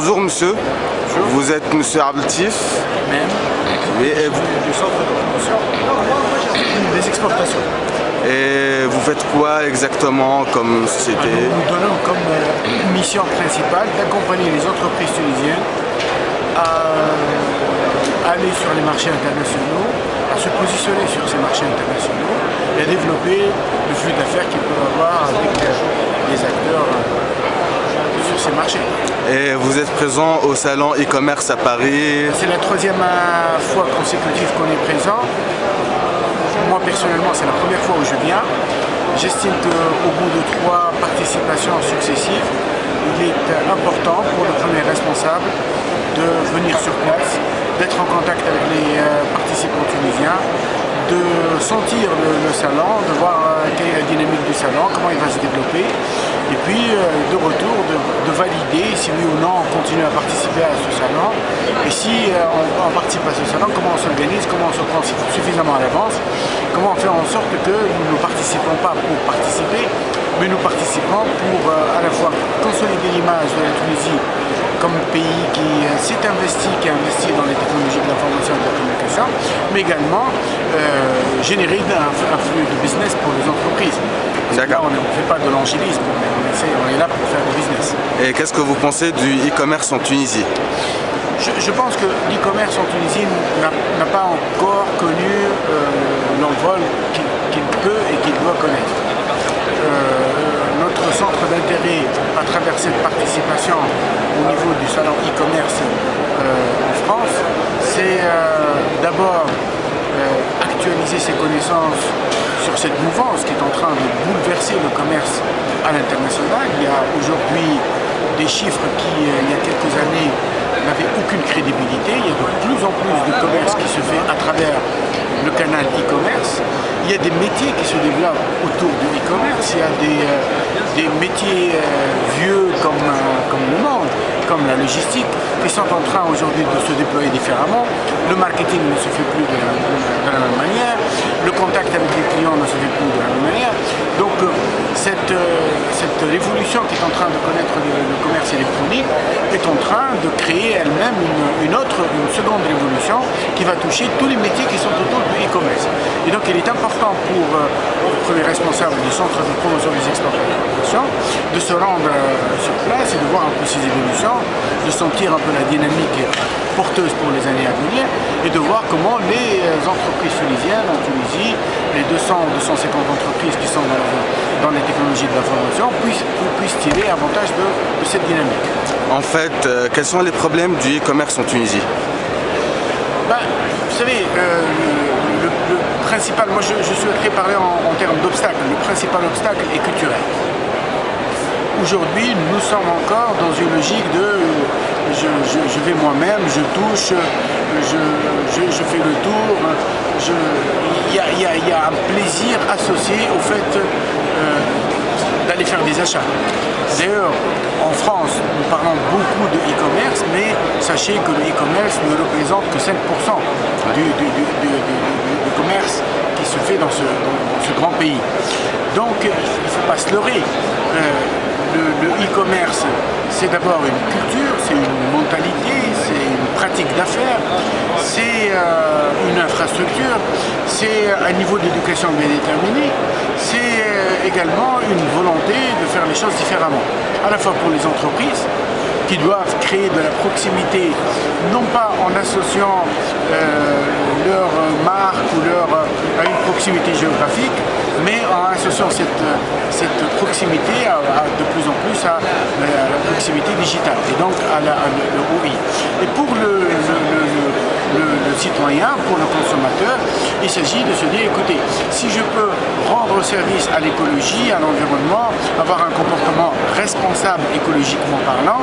Bonjour monsieur, Bonjour. vous êtes monsieur Abdeltif. Même. Oui, et Du centre de promotion des exportations. vous faites quoi exactement comme société? Nous donnons comme mission principale d'accompagner les entreprises tunisiennes à aller sur les marchés internationaux, à se positionner sur ces marchés internationaux et à développer le flux d'affaires qu'ils peuvent avoir avec les acteurs sur ces marchés. Et vous êtes présent au salon e-commerce à Paris. C'est la troisième fois consécutive qu'on est présent. Moi personnellement, c'est la première fois où je viens. J'estime qu'au bout de 3 participations successives, il est important pour le premier responsable de venir sur place, d'être en contact avec les participants tunisiens, de sentir le salon, de voir quelle est la dynamique du salon, comment il va se développer, et puis de retour de valider si oui ou non on continue à participer à ce salon, et si on participe à ce salon, comment on s'organise, comment on se prend suffisamment à l'avance, comment on fait en sorte que nous ne participons pas pour participer, mais nous participons pour à la fois consolider l'image de la Tunisie comme pays qui s'est investi, qui a investi dans les technologies de l'information et de la communication, mais également générer un flux de business pour les entreprises. D'accord. On ne fait pas de l'angélisme, on est là pour faire du business. Et qu'est-ce que vous pensez du e-commerce en Tunisie? Je pense que l'e-commerce en Tunisie n'a pas encore connu l'envol qu'il peut et qu'il doit connaître. Notre centre d'intérêt à travers cette participation au niveau du salon e-commerce en France, c'est d'abord actualiser ses connaissances sur cette mouvance qui est en train de bouleverser le commerce à l'international. Il y a aujourd'hui des chiffres qui, il y a quelques années, n'avaient aucune crédibilité. Il y a de plus en plus de commerce qui se fait à travers le canal e-commerce. Il y a des métiers qui se développent autour du e-commerce. Il y a des métiers vieux comme le monde, comme la logistique, qui sont en train aujourd'hui de se déployer différemment. Le marketing ne se fait plus de la même manière. Le contact avec les clients ne se fait plus de la même manière. Donc cette révolution qui est en train de connaître le commerce électronique est en train de créer elle-même une seconde révolution qui va toucher tous les métiers qui sont autour du e-commerce. Et donc il est important pour les responsables du centre de promotion des exportations de se rendre sur place et de voir un peu ces évolutions, de sentir un peu la dynamique porteuse pour les années à venir et de voir comment les entreprises tunisiennes en Tunisie, les 200-250 entreprises qui sont dans les technologies de l'information puissent tirer avantage de cette dynamique. En fait, quels sont les problèmes du e-commerce en Tunisie? Vous savez, le principal, moi je souhaiterais parler en termes d'obstacles. Le principal obstacle est culturel. Aujourd'hui, nous sommes encore dans une logique de je vais moi-même, je touche, je fais le tour. Il y a un plaisir associé au fait d'aller faire des achats. D'ailleurs, en France, nous parlons beaucoup de e-commerce, mais sachez que le e-commerce ne représente que 5% du commerce qui se fait dans ce grand pays. Donc, il ne faut pas se leurrer. Le e-commerce, c'est d'abord une culture, c'est une mentalité, c'est une pratique d'affaires, c'est une infrastructure, c'est un niveau d'éducation bien déterminé, c'est également une volonté de faire les choses différemment, à la fois pour les entreprises qui doivent créer de la proximité, non pas en associant leur marque ou à une proximité géographique, mais en associant cette proximité de plus en plus à la proximité digitale et donc à le OI. Et pour le citoyen, pour le consommateur, il s'agit de se dire, écoutez, si je peux rendre service à l'écologie, à l'environnement, avoir un comportement responsable écologiquement parlant,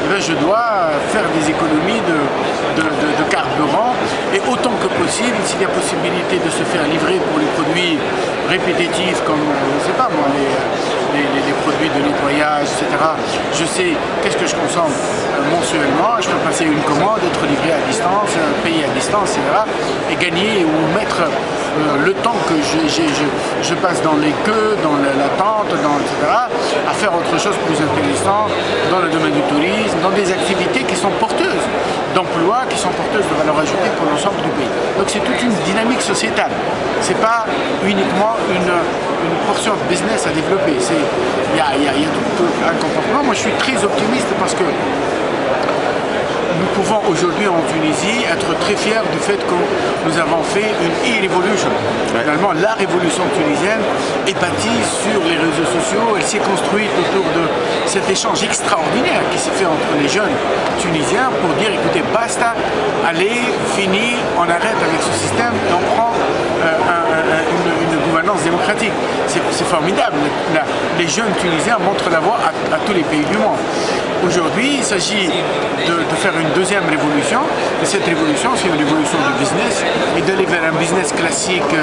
eh bien, je dois faire des économies de carburant et autant que possible, s'il y a possibilité de se faire livrer pour les produits répétitifs comme, je ne sais pas moi, les produits de nettoyage, etc. Je sais qu'est-ce que je consomme mensuellement, je peux passer une commande, être livré à distance, payer à distance, etc. et gagner ou mettre le temps que je passe dans les queues, dans l'attente, etc., à faire autre chose plus intéressant dans le domaine du tourisme, dans des activités qui sont porteuses d'emploi, qui sont porteuses de valeur ajoutée pour l'ensemble du pays. Donc c'est toute une dynamique sociétale. C'est pas uniquement une portion de business à développer. Il y a tout un comportement. Moi je suis très optimiste parce que nous pouvons aujourd'hui en Tunisie être très fiers du fait que nous avons fait une e-révolution. Finalement, la révolution tunisienne est bâtie sur les réseaux sociaux. Elle s'est construite autour de cet échange extraordinaire qui s'est fait entre les jeunes tunisiens pour dire écoutez, basta, allez, fini, on arrête avec ce système et on prend une gouvernance démocratique. C'est formidable. Les jeunes tunisiens montrent la voie à tous les pays du monde. Aujourd'hui, il s'agit de faire une deuxième révolution, et cette révolution, c'est une révolution du business, et d'aller vers un business classique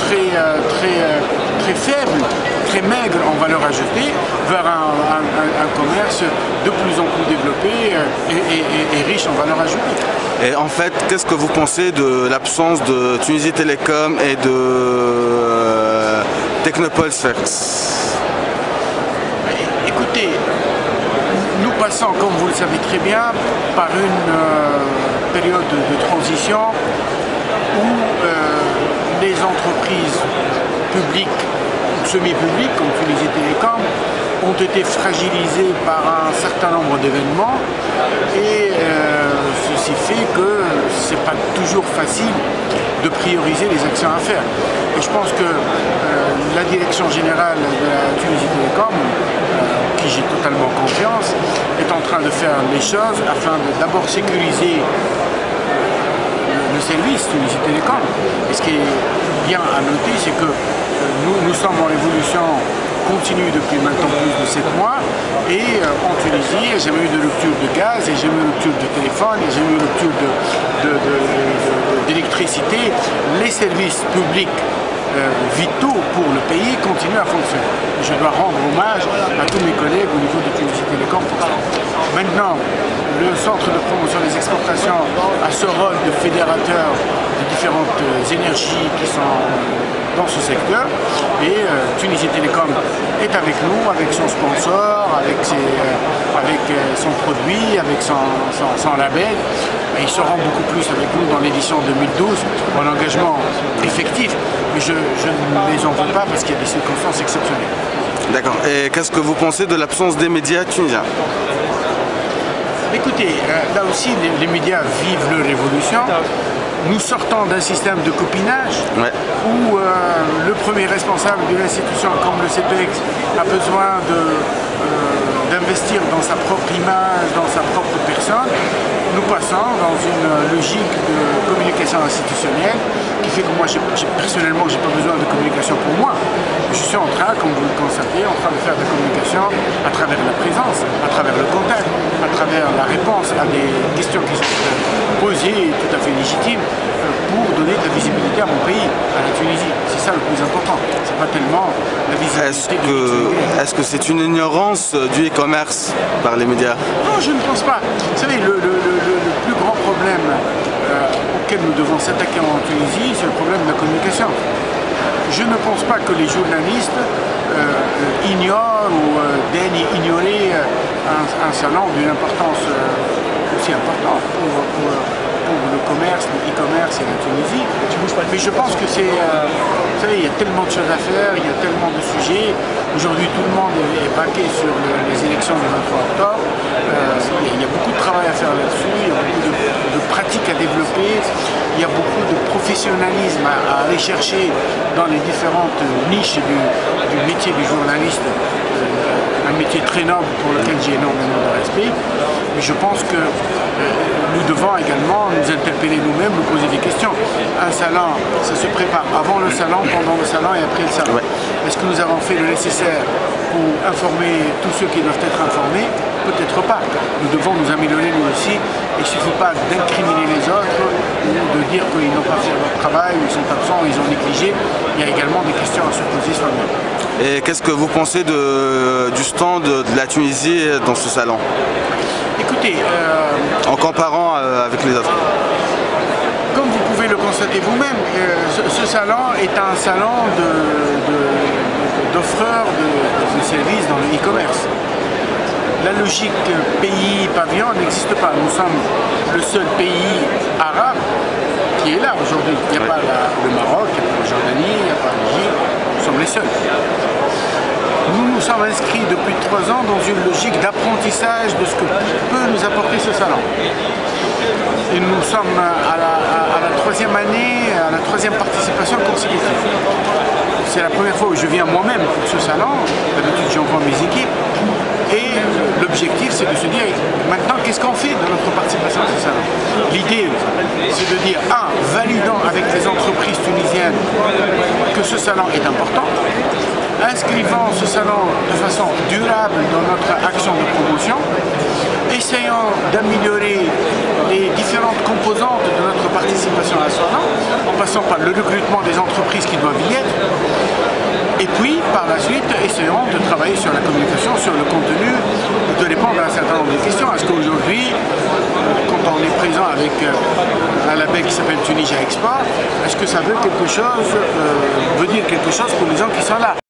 très faible, très maigre en valeur ajoutée, vers un commerce de plus en plus développé et riche en valeur ajoutée. Et en fait, qu'est-ce que vous pensez de l'absence de Tunisie Télécom et de Technopole Sfax? Écoutez, nous passons, comme vous le savez très bien, par une période de transition où les entreprises publiques ou semi-publiques, comme Tunisie Télécom, ont été fragilisées par un certain nombre d'événements et ceci fait que ce n'est pas toujours facile de prioriser les actions à faire. Et je pense que la direction générale de la Tunisie Télécom, qui j'ai totalement confiance, est en train de faire les choses afin de d'abord sécuriser le service Tunisie Télécom. Et ce qui est bien à noter, c'est que nous sommes en évolution continue depuis maintenant plus de 7 mois et en Tunisie, j'ai jamais eu de rupture de gaz, j'ai jamais eu de rupture de téléphone, j'ai jamais eu de rupture d'électricité. Les services publics vitaux pour le pays continuent à fonctionner. Je dois rendre hommage à tous mes collègues au niveau de Tunisie Télécom pour ça. Maintenant, le centre de promotion des exportations a ce rôle de fédérateur de différentes énergies qui sont dans ce secteur et Tunisie Télécom est avec nous, avec son sponsor, avec son produit, avec son label. Et ils seront beaucoup plus avec nous dans l'édition 2012 en engagement effectif, mais je ne les en veux pas parce qu'il y a des circonstances exceptionnelles. D'accord. Et qu'est-ce que vous pensez de l'absence des médias tunisiens? Écoutez, là aussi les médias vivent leur révolution. Nous sortons d'un système de copinage où le premier responsable d'une institution comme le CPEX a besoin d'investir dans sa propre image, dans sa propre personne. Nous passons dans une logique de communication institutionnelle qui fait que moi, personnellement, je n'ai pas besoin de communication pour moi. Je suis en train, comme vous le constatez, en train de faire de la communication à travers la présence, à travers le contact, à travers la réponse à des questions qui sont posées, tout à fait légitimes, pour donner de la visibilité à mon pays, à la Tunisie. C'est ça le plus important. C'est pas tellement la visibilité. Est-ce que c'est une ignorance du e-commerce par les médias? Non, je ne pense pas. Vous savez, le plus grand problème auquel nous devons s'attaquer en Tunisie, c'est le problème de la communication. Je ne pense pas que les journalistes ignorent ou daignent ignorer un salon d'une importance aussi importante pour le commerce, le e-commerce et la Tunisie. Mais je pense que c'est... vous savez, il y a tellement de choses à faire, il y a tellement de sujets. Aujourd'hui, tout le monde est braqué sur les élections du 23 octobre. Il y a beaucoup de travail à faire là-dessus, il y a beaucoup de pratiques à développer, il y a beaucoup de professionnalisme à aller chercher dans les différentes niches du métier du journaliste. Un métier très noble pour lequel j'ai énormément de respect. Mais je pense que nous devons également nous interpeller nous-mêmes, nous poser des questions. Un salon, ça se prépare avant le salon, pendant le salon et après le salon. Est-ce que nous avons fait le nécessaire pour informer tous ceux qui doivent être informés? Peut-être pas. Nous devons nous améliorer nous aussi. Il ne suffit pas d'incriminer les autres ou de dire qu'ils n'ont pas fait leur travail, ou ils sont absents, ou ils ont négligé. Il y a également des questions à se poser soi-même. Et qu'est-ce que vous pensez du stand de la Tunisie dans ce salon? Écoutez, en comparant avec les autres. Comme vous pouvez le constater Et vous-même, ce salon est un salon d'offreurs de services dans le e-commerce. La logique pays-pavillon n'existe pas. Nous sommes le seul pays arabe qui est là aujourd'hui. Il n'y a pas le Maroc, il n'y a pas la Jordanie, il n'y a pas l'Égypte. Nous sommes les seuls. Nous nous sommes inscrits depuis 3 ans dans une logique d'apprentissage de ce que peut nous apporter ce salon. Et nous sommes à la 3e année, à la 3e participation consécutive. C'est la première fois où je viens moi-même pour ce salon. D'habitude, j'envoie mes équipes. Et l'objectif, c'est de se dire, maintenant, qu'est-ce qu'on fait dans notre participation à ce salon? L'idée, c'est de dire, validons avec les entreprises tunisiennes que ce salon est important, inscrivons ce salon de façon durable dans notre action de promotion, essayons d'améliorer les différentes composantes de notre participation à ce salon, en passant par le recrutement des entreprises qui doivent y être. Et puis, par la suite, essayons de travailler sur la communication, sur le contenu, de répondre à un certain nombre de questions. Est-ce qu'aujourd'hui, quand on est présent avec un label qui s'appelle Tunisia Export, est-ce que ça veut dire quelque chose pour les gens qui sont là?